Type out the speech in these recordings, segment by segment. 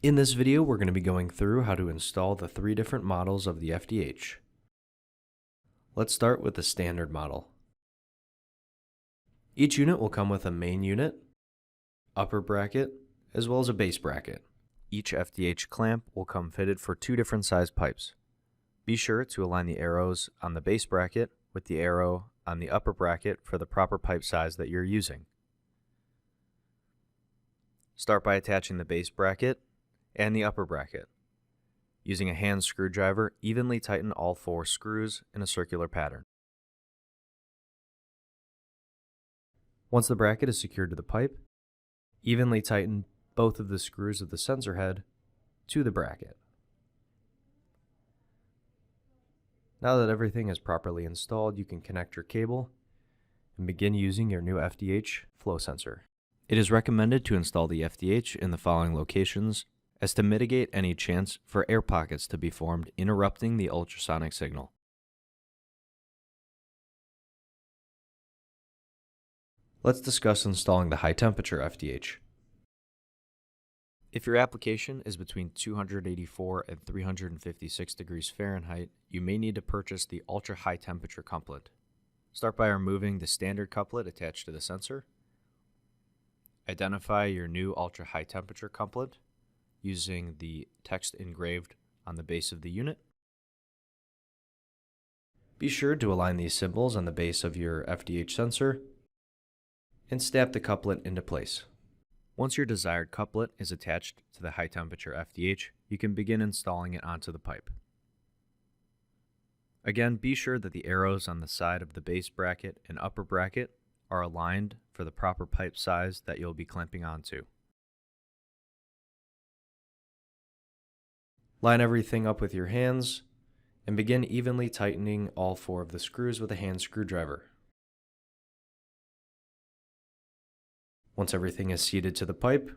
In this video, we're going to be going through how to install the 3 different models of the FDH. Let's start with the standard model. Each unit will come with a main unit, upper bracket, as well as a base bracket. Each FDH clamp will come fitted for 2 different size pipes. Be sure to align the arrows on the base bracket with the arrow on the upper bracket for the proper pipe size that you're using. Start by attaching the base bracket and the upper bracket. Using a hand screwdriver, evenly tighten all 4 screws in a circular pattern. Once the bracket is secured to the pipe, evenly tighten both of the screws of the sensor head to the bracket. Now that everything is properly installed, you can connect your cable and begin using your new FDH flow sensor. It is recommended to install the FDH in the following locations as to mitigate any chance for air pockets to be formed, interrupting the ultrasonic signal. Let's discuss installing the high temperature FDH. If your application is between 284 and 356 degrees Fahrenheit, you may need to purchase the ultra high temperature couplet. Start by removing the standard couplet attached to the sensor. Identify your new ultra high temperature couplet using the text engraved on the base of the unit. Be sure to align these symbols on the base of your FDH sensor and snap the couplet into place. Once your desired couplet is attached to the high temperature FDH, you can begin installing it onto the pipe. Again, be sure that the arrows on the side of the base bracket and upper bracket are aligned for the proper pipe size that you'll be clamping onto. Line everything up with your hands and begin evenly tightening all 4 of the screws with a hand screwdriver. Once everything is seated to the pipe,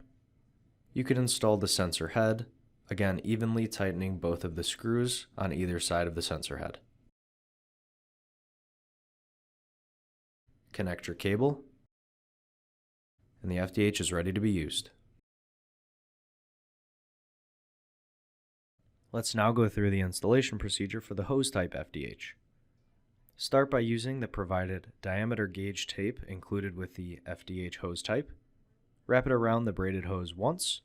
you can install the sensor head, again evenly tightening both of the screws on either side of the sensor head. Connect your cable, and the FDH is ready to be used. Let's now go through the installation procedure for the hose type FDH. Start by using the provided diameter gauge tape included with the FDH hose type. Wrap it around the braided hose once.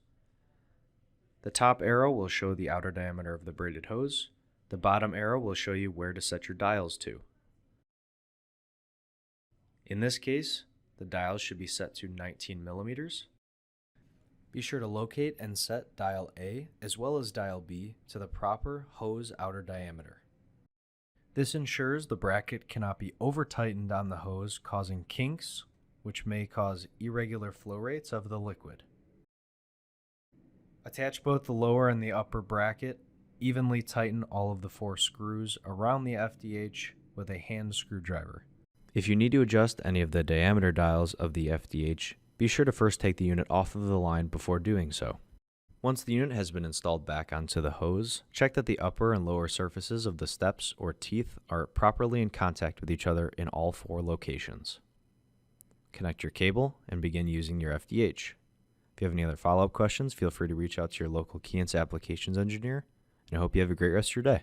The top arrow will show the outer diameter of the braided hose. The bottom arrow will show you where to set your dials to. In this case, the dials should be set to 19 millimeters. Be sure to locate and set dial A as well as dial B to the proper hose outer diameter. This ensures the bracket cannot be over-tightened on the hose, causing kinks, which may cause irregular flow rates of the liquid. Attach both the lower and the upper bracket. Evenly tighten all of the 4 screws around the FDH with a hand screwdriver. If you need to adjust any of the diameter dials of the FDH, be sure to first take the unit off of the line before doing so. Once the unit has been installed back onto the hose, check that the upper and lower surfaces of the steps or teeth are properly in contact with each other in all 4 locations. Connect your cable and begin using your FDH. If you have any other follow-up questions, feel free to reach out to your local Keyence applications engineer, and I hope you have a great rest of your day.